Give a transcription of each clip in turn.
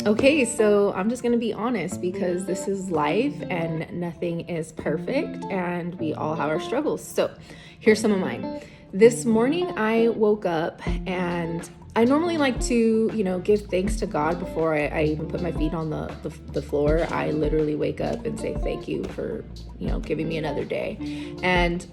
Okay, so I'm just going to be honest because this is life and nothing is perfect and we all have our struggles. So here's some of mine. This morning I woke up and I normally like to, give thanks to God before I even put my feet on the floor. I literally wake up and say thank you for, giving me another day. And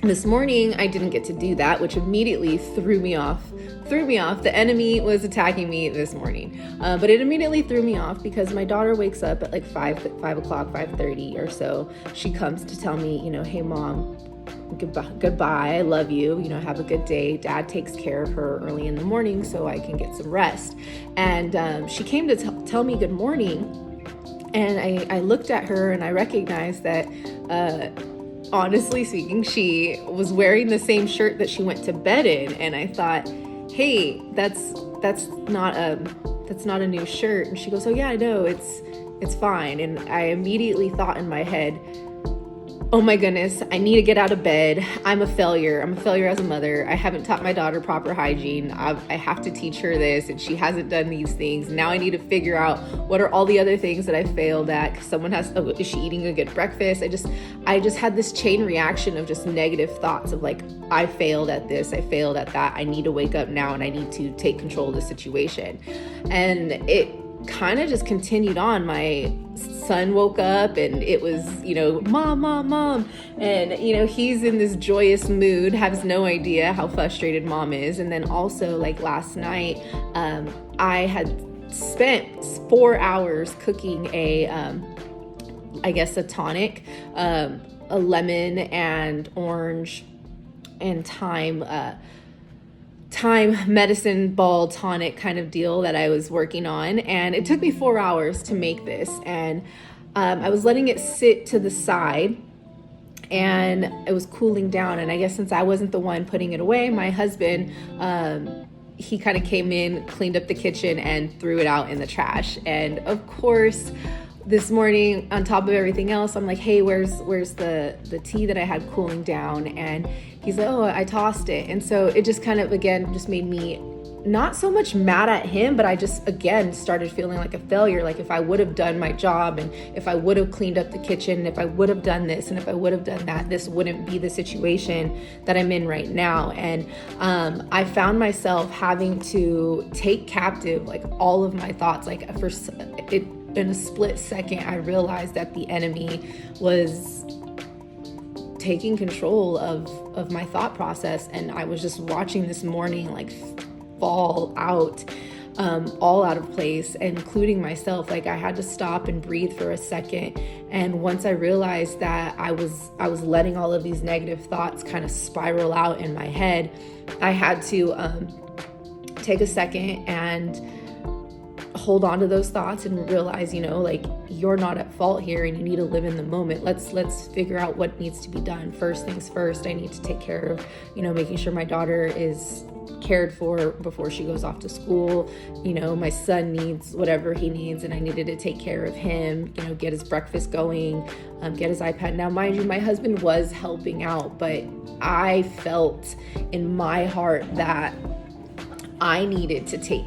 this morning I didn't get to do that, which immediately threw me off. The enemy was attacking me this morning, but it immediately threw me off because my daughter wakes up at like 5 o'clock, 5:30 or so. She comes to tell me, hey mom, goodbye, I love you, have a good day. Dad takes care of her early in the morning so I can get some rest. And she came to tell me good morning, and I looked at her and I recognized that honestly speaking, she was wearing the same shirt that she went to bed in, and I thought, hey, that's not a new shirt. And she goes, oh yeah, I know, it's fine. And I immediately thought in my head, oh my goodness, I need to get out of bed. I'm a failure as a mother. I haven't taught my daughter proper hygiene. I have to teach her this, and she hasn't done these things. Now I need to figure out what are all the other things that I failed at. Someone has, is she eating a good breakfast? I just had this chain reaction of just negative thoughts of like, I failed at this, I failed at that. I need to wake up now and I need to take control of the situation. And it kind of just continued on. My son woke up and it was, mom. And, he's in this joyous mood, has no idea how frustrated mom is. And then also like last night, I had spent 4 hours cooking a tonic, a lemon and orange and thyme medicine ball tonic kind of deal that I was working on. And it took me 4 hours to make this. And I was letting it sit to the side and it was cooling down. And I guess since I wasn't the one putting it away, my husband, he kind of came in, cleaned up the kitchen and threw it out in the trash. And of course, this morning, on top of everything else, I'm like, hey, where's the tea that I had cooling down? And he's like, oh, I tossed it. And so it just kind of, again, just made me not so much mad at him, but I just, again, started feeling like a failure. Like if I would have done my job and if I would have cleaned up the kitchen, and if I would have done this and if I would have done that, this wouldn't be the situation that I'm in right now. And I found myself having to take captive like all of my thoughts. Like in a split second, I realized that the enemy was taking control of my thought process. And I was just watching this morning like fall out, all out of place, including myself. Like I had to stop and breathe for a second. And once I realized that I was letting all of these negative thoughts kind of spiral out in my head, I had to take a second and hold on to those thoughts and realize, like you're not at fault here and you need to live in the moment. Let's figure out what needs to be done. First things first, I need to take care of, making sure my daughter is cared for before she goes off to school. My son needs whatever he needs and I needed to take care of him, get his breakfast going, get his iPad. Now, mind you, my husband was helping out, but I felt in my heart that I needed to take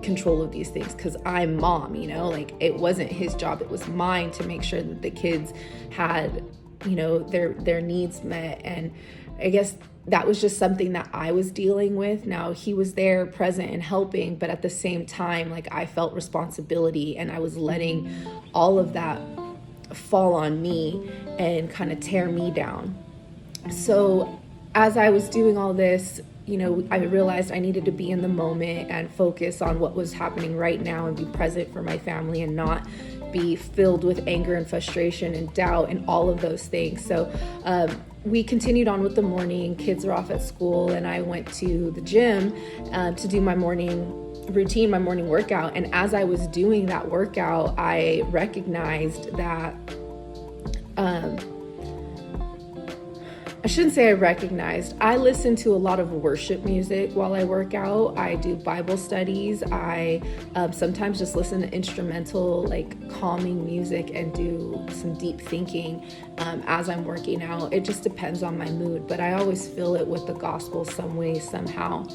control of these things because I'm mom, like it wasn't his job. It was mine to make sure that the kids had, their needs met. And I guess that was just something that I was dealing with. Now he was there present and helping, but at the same time, like I felt responsibility and I was letting all of that fall on me and kind of tear me down. So as I was doing all this, I realized I needed to be in the moment and focus on what was happening right now and be present for my family and not be filled with anger and frustration and doubt and all of those things. So we continued on with the morning. Kids are off at school and I went to the gym to do my morning routine, my morning workout. And as I was doing that workout, I recognized that I shouldn't say I recognized. I listen to a lot of worship music while I work out. I do Bible studies. I sometimes just listen to instrumental, like calming music, and do some deep thinking as I'm working out. It just depends on my mood, but I always fill it with the gospel some way, somehow.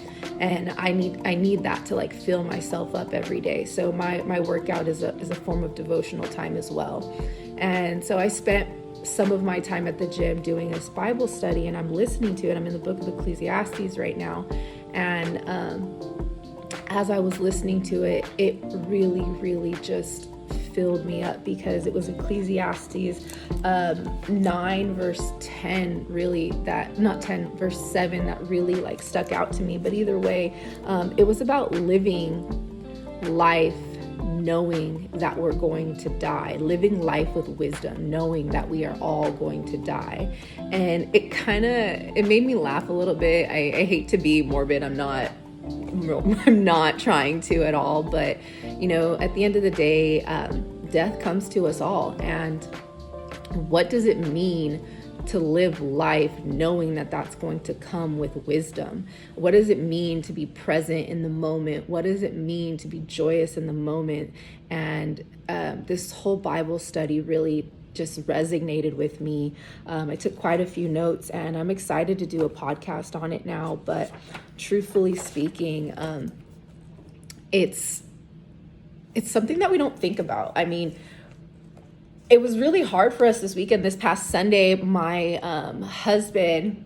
And I need that to like fill myself up every day. So my workout is a form of devotional time as well. And so I spent some of my time at the gym doing this Bible study, and I'm listening to it. I'm in the book of Ecclesiastes right now. And as I was listening to it, it really, really just filled me up, because it was Ecclesiastes 9 verse 10, really, that not 10 verse 7, that really like stuck out to me. But either way, it was about living life knowing that we're going to die, living life with wisdom, knowing that we are all going to die. And it made me laugh a little bit. I hate to be morbid. I'm not trying to at all, but at the end of the day, death comes to us all. And what does it mean to live life knowing that that's going to come with wisdom? What does it mean to be present in the moment? What does it mean to be joyous in the moment? And this whole Bible study really just resonated with me. I took quite a few notes, and I'm excited to do a podcast on it now. But truthfully speaking, it's something that we don't think about. I mean, it was really hard for us this weekend. This past Sunday, my husband,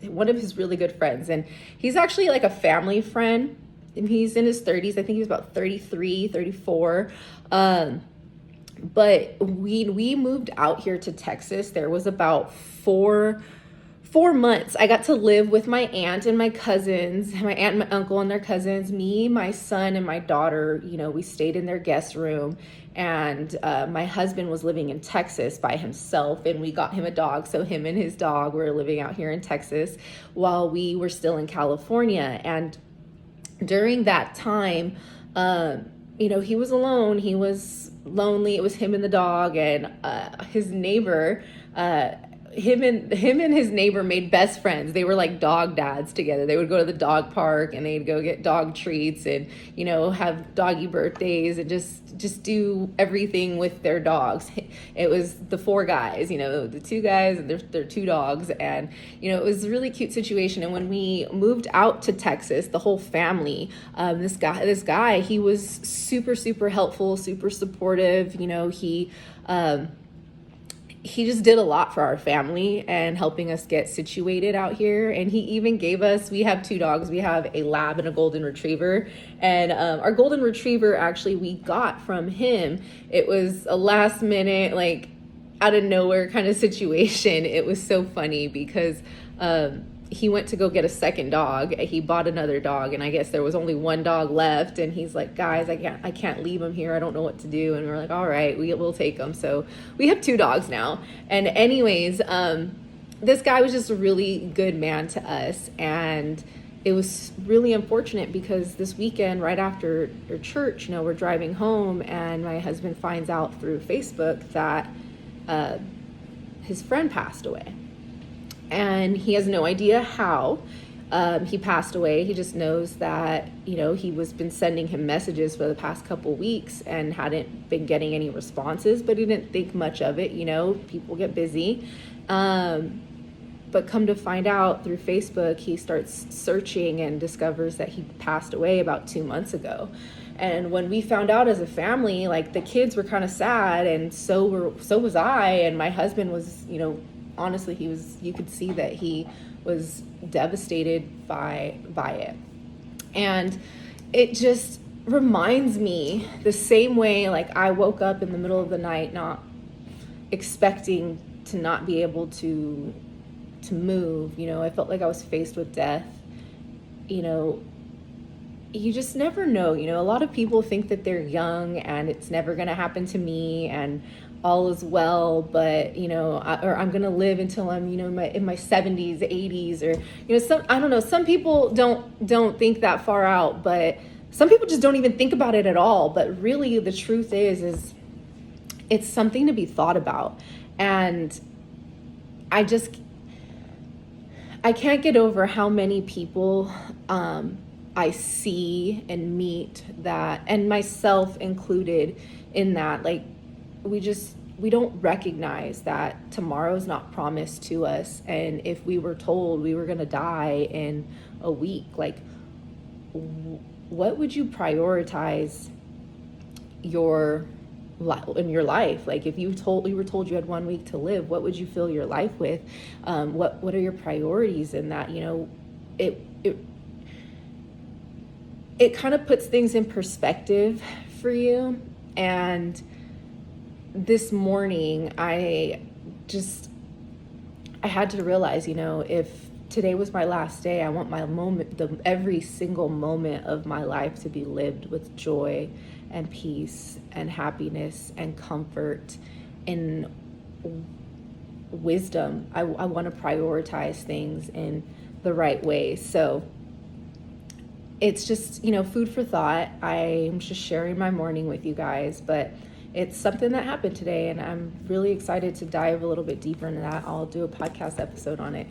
one of his really good friends, and he's actually like a family friend, and he's in his 30s. I think he was about 33, 34. But we moved out here to Texas. There was about four months I got to live with my aunt and my cousins, my aunt and my uncle and their cousins, me, my son, and my daughter. We stayed in their guest room. And my husband was living in Texas by himself, and we got him a dog. So him and his dog were living out here in Texas while we were still in California. And during that time, he was alone. He was lonely. It was him and the dog, and his neighbor, him and his neighbor made best friends. They were like dog dads together. They would go to the dog park, and they'd go get dog treats, and have doggy birthdays, and just do everything with their dogs. It was the four guys, the two guys and their two dogs, and it was a really cute situation. And when we moved out to Texas, the whole family, this guy, he was super, super helpful, super supportive. He just did a lot for our family and helping us get situated out here. And he even gave us, we have two dogs. We have a lab and a golden retriever. And our golden retriever, actually, we got from him. It was a last minute, like out of nowhere kind of situation. It was so funny because he went to go get a second dog. He bought another dog, and I guess there was only one dog left. And he's like, guys, I can't leave him here. I don't know what to do. And we're like, all right, we'll take him. So we have two dogs now. And anyways, this guy was just a really good man to us. And it was really unfortunate because this weekend, right after church, we're driving home, and my husband finds out through Facebook that his friend passed away. And he has no idea how he passed away. He just knows that, he was been sending him messages for the past couple weeks and hadn't been getting any responses, but he didn't think much of it. People get busy. But come to find out through Facebook, he starts searching and discovers that he passed away about 2 months ago. And when we found out as a family, like the kids were kind of sad, and so was I. And my husband was, honestly, you could see that he was devastated by it. And it just reminds me the same way, like I woke up in the middle of the night, not expecting to not be able to move. I felt like I was faced with death. You just never know. A lot of people think that they're young and it's never going to happen to me and all is well, but or I'm gonna live until I'm in my 70s, 80s, or I don't know. Some people don't think that far out, but some people just don't even think about it at all. But really, the truth is it's something to be thought about. And I can't get over how many people I see and meet that, and myself included in that, like, we don't recognize that tomorrow is not promised to us. And if we were told we were going to die in a week, like, what would you prioritize in your life? Like, if you were told you had 1 week to live, what would you fill your life with? What are your priorities in that? It kind of puts things in perspective for you. And this morning, I had to realize, if today was my last day, I want my every single moment of my life to be lived with joy and peace and happiness and comfort and wisdom. I want to prioritize things in the right way. So it's just, food for thought. I'm just sharing my morning with you guys, but it's something that happened today, and I'm really excited to dive a little bit deeper into that. I'll do a podcast episode on it.